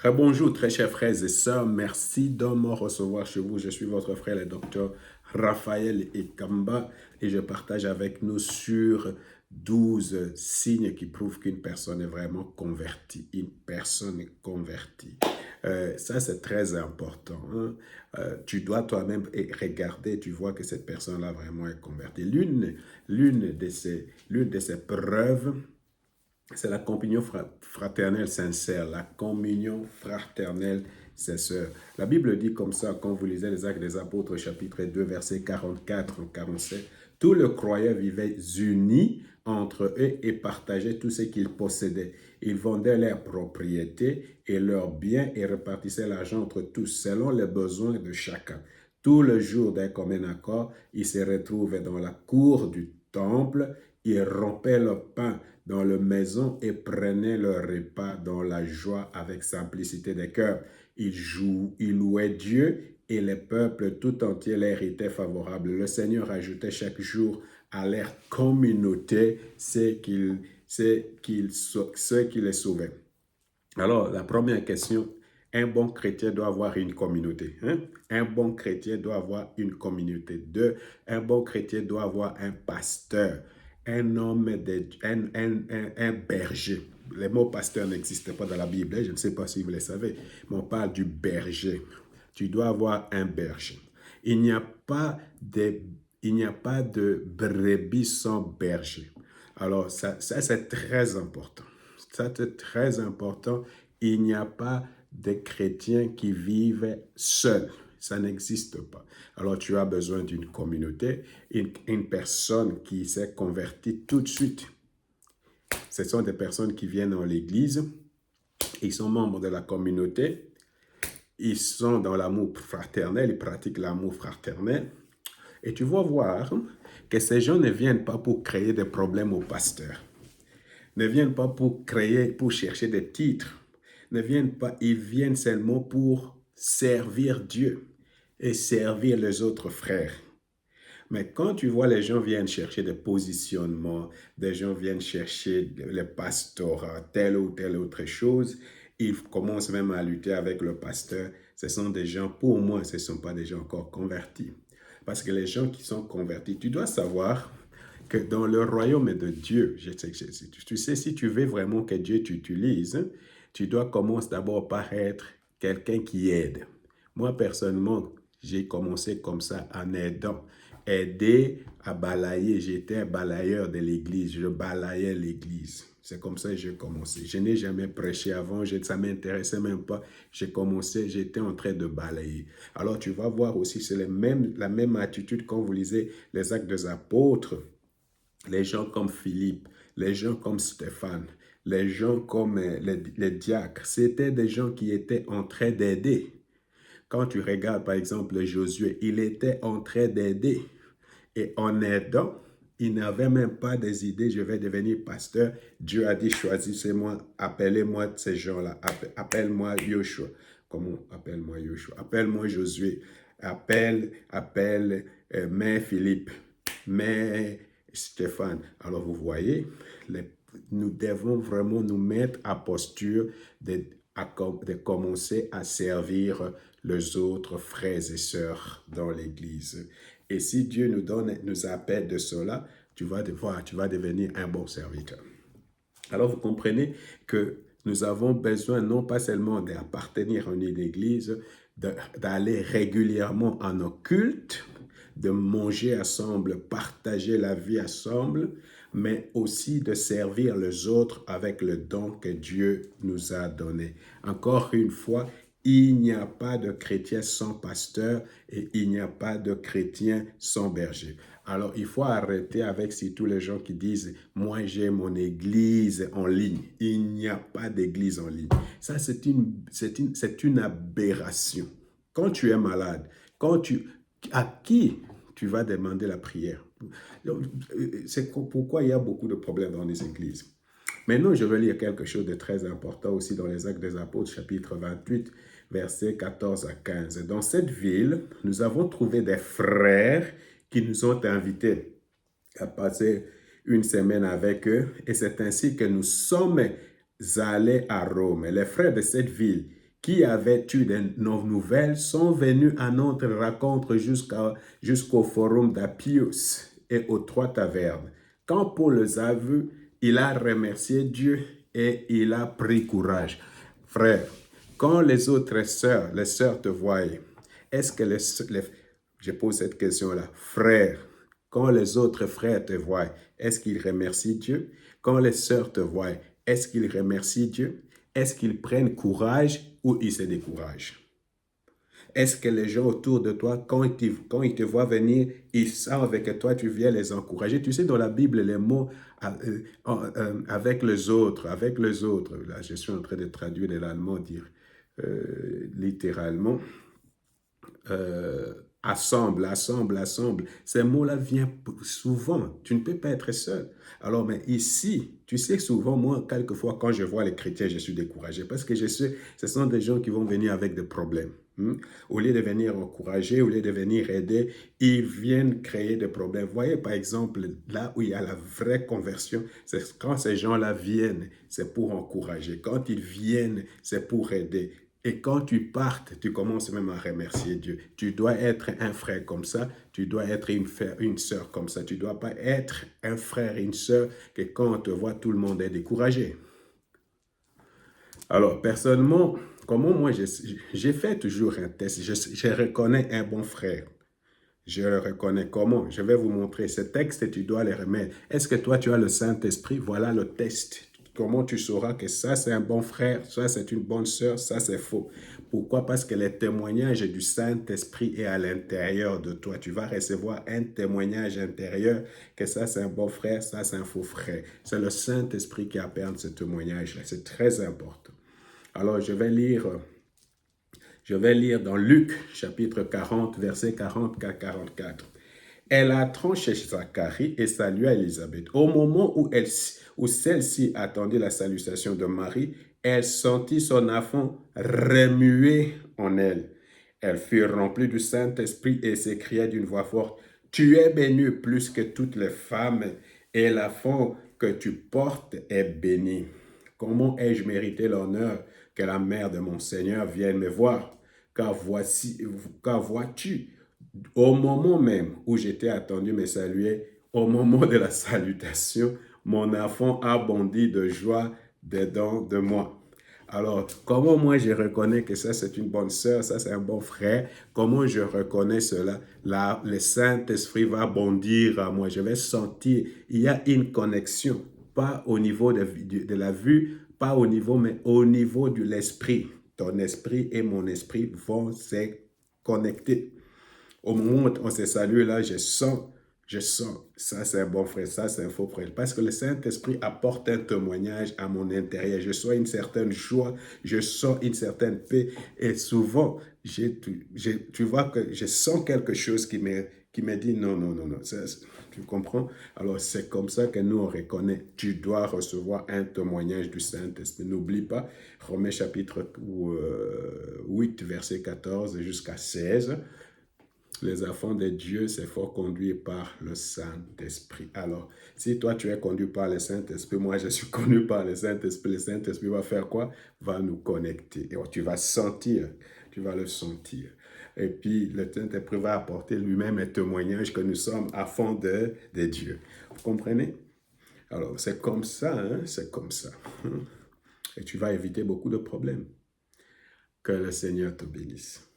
Bonjour, très chers frères et sœurs. Merci de me recevoir chez vous. Je suis votre frère, le docteur Raphaël Ekamba, et je partage avec nous sur 12 signes qui prouvent qu'une personne est vraiment convertie. Une personne est convertie. Ça, c'est très important, hein. Tu dois toi-même regarder, tu vois que cette personne-là vraiment est convertie. L'une de ces preuves, c'est la communion fraternelle sincère, la communion fraternelle sincère. La Bible dit comme ça, quand vous lisez les Actes des Apôtres, chapitre 2, versets 44-47, tous les croyants vivaient unis entre eux et partageaient tout ce qu'ils possédaient. Ils vendaient leurs propriétés et leurs biens et répartissaient l'argent entre tous, selon les besoins de chacun. Tout le jour d'un commun accord, ils se retrouvaient dans la cour du temple, ils rompaient le pain dans la maison et prenaient leur repas dans la joie avec simplicité de cœur. Ils louaient Dieu et le peuple tout entier leur était favorable. Le Seigneur ajoutait chaque jour à leur communauté ceux qui les sauvaient. Alors, la première question, un bon chrétien doit avoir une communauté, hein? Un bon chrétien doit avoir une communauté. Deux, un bon chrétien doit avoir un pasteur, un homme, un berger. Le mot pasteur n'existe pas dans la Bible, hein? Je ne sais pas si vous le savez, mais on parle du berger. Tu dois avoir un berger. Il n'y a pas de, il n'y a pas de brebis sans berger. Alors, ça c'est très important. Ça, c'est très important. Il n'y a pas de chrétiens qui vivent seuls. Ça n'existe pas. Alors, tu as besoin d'une communauté, une personne qui s'est convertie tout de suite. Ce sont des personnes qui viennent dans l'église, ils sont membres de la communauté, ils sont dans l'amour fraternel, ils pratiquent l'amour fraternel. Et tu vas voir que ces gens ne viennent pas pour créer des problèmes au pasteur, ne viennent pas pour pour chercher des titres, ne viennent pas, ils viennent seulement pour servir Dieu et servir les autres frères. Mais quand tu vois les gens viennent chercher des positionnements, des gens viennent chercher le pastorat, telle ou telle autre chose, ils commencent même à lutter avec le pasteur. Ce sont des gens, pour moi, ce ne sont pas des gens encore convertis. Parce que les gens qui sont convertis, tu dois savoir que dans le royaume de Dieu, tu sais, si tu veux vraiment que Dieu t'utilise, tu dois commencer d'abord par être quelqu'un qui aide. Moi, personnellement, j'ai commencé comme ça en aidant. Aider à balayer. J'étais un balayeur de l'église. Je balayais l'église. C'est comme ça que j'ai commencé. Je n'ai jamais prêché avant. Ça ne m'intéressait même pas. J'ai commencé, j'étais en train de balayer. Alors, tu vas voir aussi, c'est la même attitude quand vous lisez les Actes des Apôtres. Les gens comme Philippe, les gens comme Stéphane, les gens comme les diacres, c'était des gens qui étaient en train d'aider. Quand tu regardes par exemple Josué, il était en train d'aider. Et en aidant, il n'avait même pas des idées, je vais devenir pasteur. Dieu a dit, choisissez-moi, appelez-moi ces gens-là. Appelle-moi Yoshua. Comment appelle-moi Yoshua? Appelle-moi Josué. Mets Philippe. Mets Stéphane. Alors vous voyez, nous devons vraiment nous mettre à posture de commencer à servir les autres frères et sœurs dans l'Église. Et si Dieu nous appelle de cela, tu vas devenir un bon serviteur. Alors vous comprenez que nous avons besoin non pas seulement d'appartenir à une église, d'aller régulièrement à nos cultes, de manger ensemble, partager la vie ensemble, mais aussi de servir les autres avec le don que Dieu nous a donné. Encore une fois, il n'y a pas de chrétien sans pasteur et il n'y a pas de chrétien sans berger. Alors, il faut arrêter avec tous les gens qui disent « Moi, j'ai mon église en ligne ». Il n'y a pas d'église en ligne. Ça, c'est une aberration. Quand tu es malade, à qui tu vas demander la prière? C'est pourquoi il y a beaucoup de problèmes dans les églises. Maintenant, je vais lire quelque chose de très important aussi dans les Actes des Apôtres, chapitre 28, versets 14 à 15. Dans cette ville, nous avons trouvé des frères qui nous ont invités à passer une semaine avec eux et c'est ainsi que nous sommes allés à Rome. Les frères de cette ville qui avaient eu nos nouvelles sont venus à notre rencontre jusqu'au forum d'Appius et aux 3 tavernes. Quand Paul les a vus, il a remercié Dieu et il a pris courage. Frère, quand les autres sœurs, les sœurs te voient, est-ce que je pose cette question-là, frère, quand les autres frères te voient, est-ce qu'ils remercient Dieu? Quand les sœurs te voient, est-ce qu'ils remercient Dieu? Est-ce qu'ils prennent courage ou ils se découragent? Est-ce que les gens autour de toi, quand ils te voient venir, ils savent que toi, tu viens les encourager? Tu sais, dans la Bible, les mots avec les autres, là, je suis en train de traduire de l'allemand, dire littéralement, assemble, assemble, assemble. Ces mots-là viennent souvent. Tu ne peux pas être seul. Alors, mais ici, tu sais, souvent, moi, quelquefois, quand je vois les chrétiens, je suis découragé parce que je sais, ce sont des gens qui vont venir avec des problèmes. Au lieu de venir encourager, au lieu de venir aider, ils viennent créer des problèmes. Vous voyez, par exemple, là où il y a la vraie conversion, c'est quand ces gens-là viennent, c'est pour encourager. Quand ils viennent, c'est pour aider. Et quand tu partes, tu commences même à remercier Dieu. Tu dois être un frère comme ça, tu dois être une sœur comme ça. Tu ne dois pas être un frère et une sœur que quand on te voit, tout le monde est découragé. Alors, personnellement, comment moi, j'ai fait toujours un test. Je reconnais un bon frère. Je le reconnais comment? Je vais vous montrer ce texte et tu dois les remettre. Est-ce que toi, tu as le Saint-Esprit? Voilà le test. Comment tu sauras que ça, c'est un bon frère, ça, c'est une bonne sœur, ça, c'est faux. Pourquoi? Parce que le témoignage du Saint-Esprit est à l'intérieur de toi. Tu vas recevoir un témoignage intérieur que ça, c'est un bon frère, ça, c'est un faux frère. C'est le Saint-Esprit qui appelle ce témoignage-là. C'est très important. Alors, je vais lire dans Luc, chapitre 40, versets 40 à 44. Elle a tranché Zacharie et salua Élisabeth. Au moment où celle-ci attendait la salutation de Marie, elle sentit son enfant remuer en elle. Elle fut remplie du Saint-Esprit et s'écria d'une voix forte, « Tu es bénie plus que toutes les femmes, et l'enfant que tu portes est béni. Comment ai-je mérité l'honneur que la mère de mon Seigneur vienne me voir? Car vois-tu, au moment même où j'étais attendu me saluer, au moment de la salutation, mon enfant a bondi de joie dedans de moi. » Alors, comment moi je reconnais que ça c'est une bonne sœur, ça c'est un bon frère? Comment je reconnais cela? Là, le Saint-Esprit va bondir à moi. Je vais sentir, il y a une connexion, pas au niveau de la vue, pas au niveau, mais au niveau de l'esprit. Ton esprit et mon esprit vont se connecter. Au moment où on se salue là, je sens, ça c'est un bon frère, ça c'est un faux frère. Parce que le Saint-Esprit apporte un témoignage à mon intérieur. Je sens une certaine joie, je sens une certaine paix. Et souvent, tu vois que je sens quelque chose qui me dit non, non, non, non. Tu comprends? Alors c'est comme ça que nous on reconnaît. Tu dois recevoir un témoignage du Saint-Esprit. N'oublie pas, Romains chapitre 8, verset 14 jusqu'à 16. Les enfants de Dieu, c'est fort conduit par le Saint-Esprit. Alors, si toi, tu es conduit par le Saint-Esprit, moi, je suis conduit par le Saint-Esprit, le Saint-Esprit va faire quoi? Va nous connecter. Et tu vas sentir, tu vas le sentir. Et puis, le Saint-Esprit va apporter lui-même un témoignage que nous sommes à fond de Dieu. Vous comprenez? Alors, c'est comme ça, hein? C'est comme ça. Et tu vas éviter beaucoup de problèmes. Que le Seigneur te bénisse.